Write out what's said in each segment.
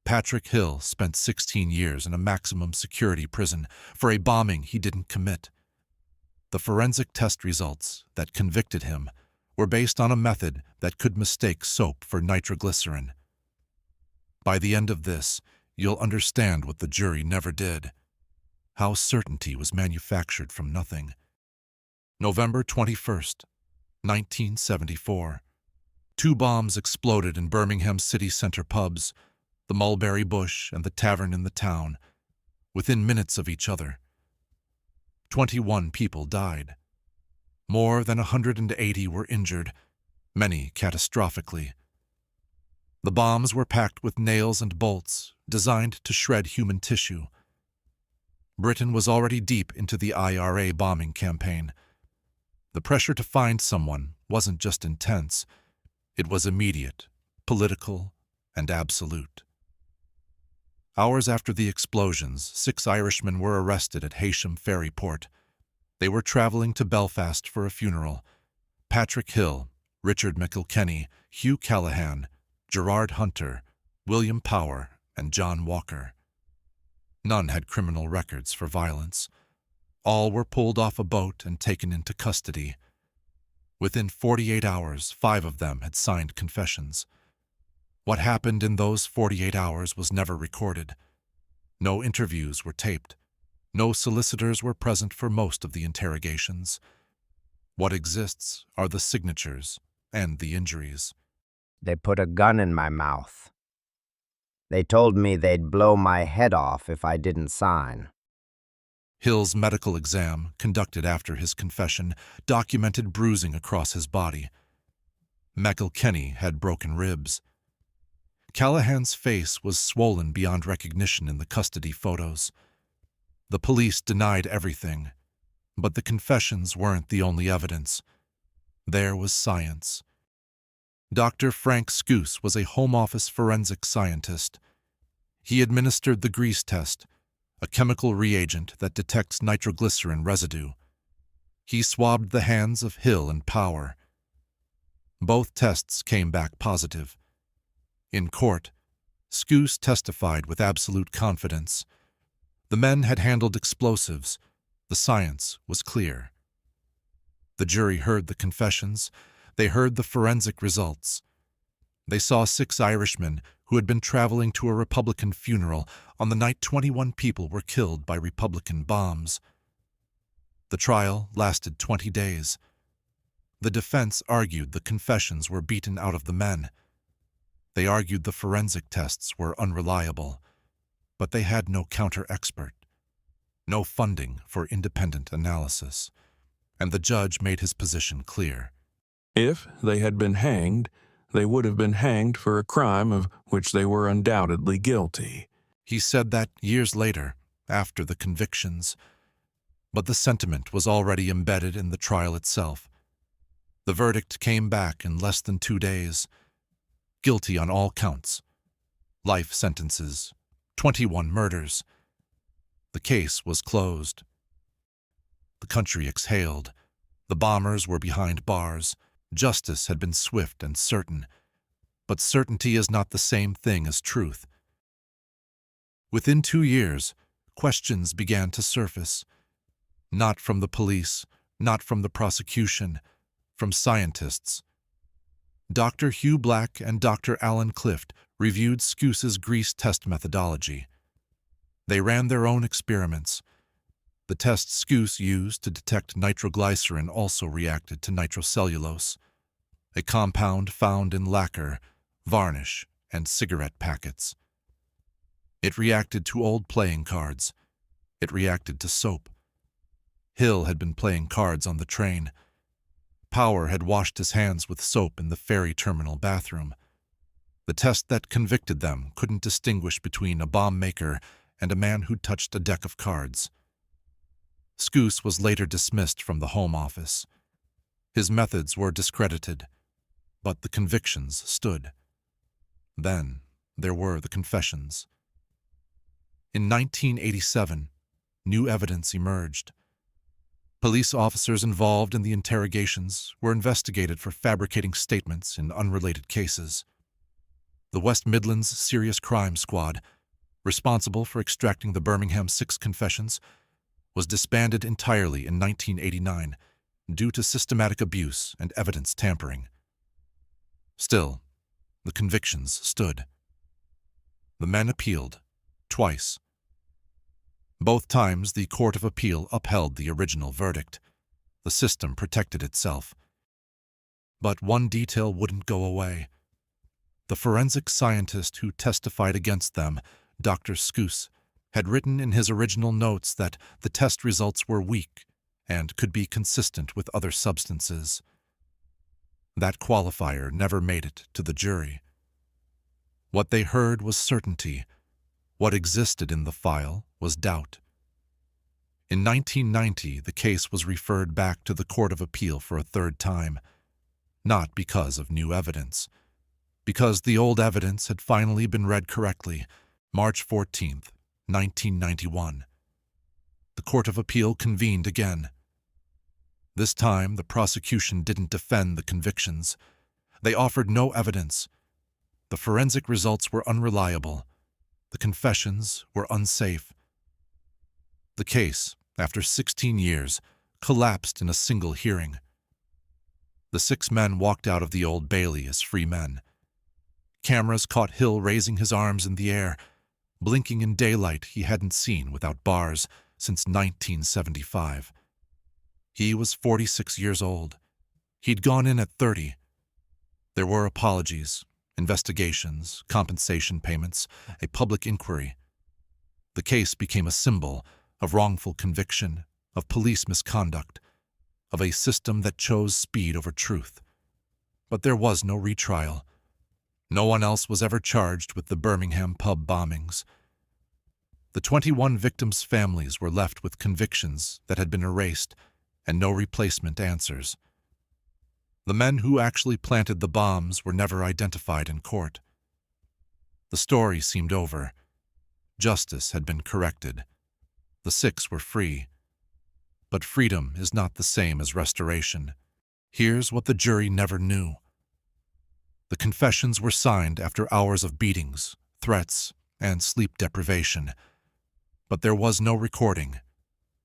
Patrick Hill spent 16 years in a maximum security prison for a bombing he didn't commit. The forensic test results that convicted him were based on a method that could mistake soap for nitroglycerin. By the end of this, you'll understand what the jury never did: how certainty was manufactured from nothing. November 21st, 1974. 2 bombs exploded in Birmingham city center pubs, the Mulberry Bush and the Tavern in the Town, within minutes of each other. 21 people died. More than 180 were injured, many catastrophically. The bombs were packed with nails and bolts designed to shred human tissue. Britain was already deep into the IRA bombing campaign. The pressure to find someone wasn't just intense, it was immediate, political, and absolute. Hours after the explosions, 6 Irishmen were arrested at Heysham Ferry Port. They were traveling to Belfast for a funeral. Patrick Hill, Richard McIlkenny, Hugh Callahan, Gerard Hunter, William Power, and John Walker. None had criminal records for violence. All were pulled off a boat and taken into custody. Within 48 hours, 5 of them had signed confessions. What happened in those 48 hours was never recorded. No interviews were taped. No solicitors were present for most of the interrogations. What exists are the signatures and the injuries. They put a gun in my mouth. They told me they'd blow my head off if I didn't sign. Hill's medical exam, conducted after his confession, documented bruising across his body. McIlkenny had broken ribs. Callahan's face was swollen beyond recognition in the custody photos. The police denied everything, but the confessions weren't the only evidence. There was science. Dr. Frank Scouse was a Home Office forensic scientist. He administered the grease test, a chemical reagent that detects nitroglycerin residue. He swabbed the hands of Hill and Power. Both tests came back positive. In court, Scouse testified with absolute confidence. The men had handled explosives. The science was clear. The jury heard the confessions. They heard the forensic results. They saw 6 Irishmen who had been traveling to a Republican funeral on the night 21 people were killed by Republican bombs. The trial lasted 20 days. The defense argued the confessions were beaten out of the men. They argued the forensic tests were unreliable, but they had no counter-expert, no funding for independent analysis, and the judge made his position clear. If they had been hanged, they would have been hanged for a crime of which they were undoubtedly guilty. He said that years later, after the convictions, but the sentiment was already embedded in the trial itself. The verdict came back in less than 2 days. Guilty on all counts. Life sentences. 21 murders. The case was closed. The country exhaled. The bombers were behind bars. Justice had been swift and certain. But certainty is not the same thing as truth. Within 2 years, questions began to surface. Not from the police, not from the prosecution, from scientists. Dr. Hugh Black and Dr. Alan Clift reviewed Scouse's grease test methodology. They ran their own experiments. The test Scouse used to detect nitroglycerin also reacted to nitrocellulose, a compound found in lacquer, varnish, and cigarette packets. It reacted to old playing cards. It reacted to soap. Hill had been playing cards on the train. Power had washed his hands with soap in the ferry terminal bathroom. The test that convicted them couldn't distinguish between a bomb maker and a man who touched a deck of cards. Scouse was later dismissed from the Home Office. His methods were discredited, but the convictions stood. Then there were the confessions. In 1987, new evidence emerged. Police officers involved in the interrogations were investigated for fabricating statements in unrelated cases. The West Midlands Serious Crime Squad, responsible for extracting the Birmingham Six confessions, was disbanded entirely in 1989 due to systematic abuse and evidence tampering. Still, the convictions stood. The men appealed, twice. Both times the Court of Appeal upheld the original verdict. The system protected itself. But one detail wouldn't go away. The forensic scientist who testified against them, Dr. Skoos, had written in his original notes that the test results were weak and could be consistent with other substances. That qualifier never made it to the jury. What they heard was certainty. What existed in the file was doubt. In 1990, the case was referred back to the Court of Appeal for a third time, not because of new evidence, because the old evidence had finally been read correctly, March 14, 1991. The Court of Appeal convened again. This time, the prosecution didn't defend the convictions. They offered no evidence. The forensic results were unreliable. The confessions were unsafe. The case, after 16 years, collapsed in a single hearing. The 6 men walked out of the Old Bailey as free men. Cameras caught Hill raising his arms in the air, blinking in daylight he hadn't seen without bars since 1975. He was 46 years old. He'd gone in at 30. There were apologies, investigations, compensation payments, a public inquiry. The case became a symbol of wrongful conviction, of police misconduct, of a system that chose speed over truth. But there was no retrial. No one else was ever charged with the Birmingham pub bombings. The 21 victims' families were left with convictions that had been erased and no replacement answers. The men who actually planted the bombs were never identified in court. The story seemed over. Justice had been corrected. The 6 were free. But freedom is not the same as restoration. Here's what the jury never knew. The confessions were signed after hours of beatings, threats, and sleep deprivation. But there was no recording,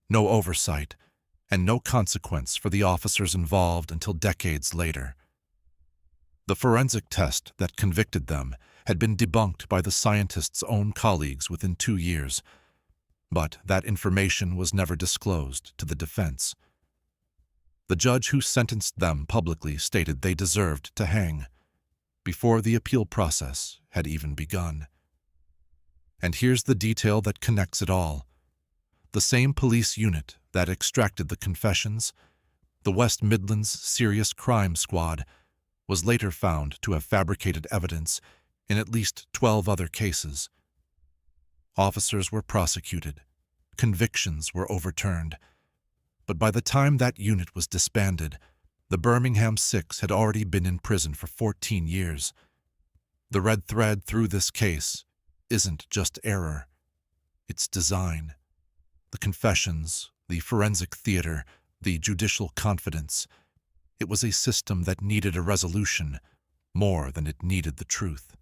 no oversight, and no consequence for the officers involved until decades later. The forensic test that convicted them had been debunked by the scientists' own colleagues within 2 years, but that information was never disclosed to the defense. The judge who sentenced them publicly stated they deserved to hang, before the appeal process had even begun. And here's the detail that connects it all. The same police unit that extracted the confessions, the West Midlands Serious Crime Squad, was later found to have fabricated evidence in at least 12 other cases. Officers were prosecuted. Convictions were overturned. But by the time that unit was disbanded, the Birmingham Six had already been in prison for 14 years. The red thread through this case isn't just error. It's design. The confessions, the forensic theater, the judicial confidence. It was a system that needed a resolution more than it needed the truth.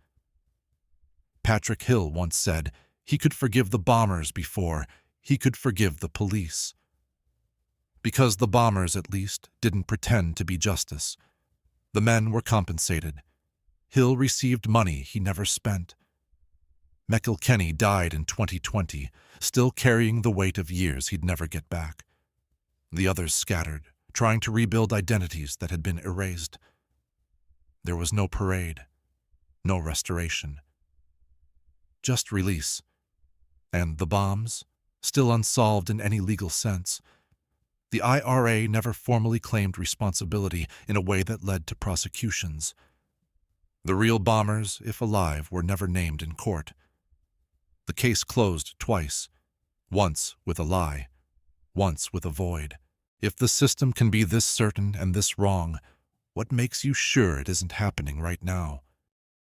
Patrick Hill once said he could forgive the bombers before he could forgive the police. Because the bombers, at least, didn't pretend to be justice. The men were compensated. Hill received money he never spent. McIlkenny died in 2020, still carrying the weight of years he'd never get back. The others scattered, trying to rebuild identities that had been erased. There was no parade, no restoration. Just release. And the bombs, still unsolved in any legal sense. The IRA never formally claimed responsibility in a way that led to prosecutions. The real bombers, if alive, were never named in court. The case closed twice, once with a lie, once with a void. If the system can be this certain and this wrong, what makes you sure it isn't happening right now?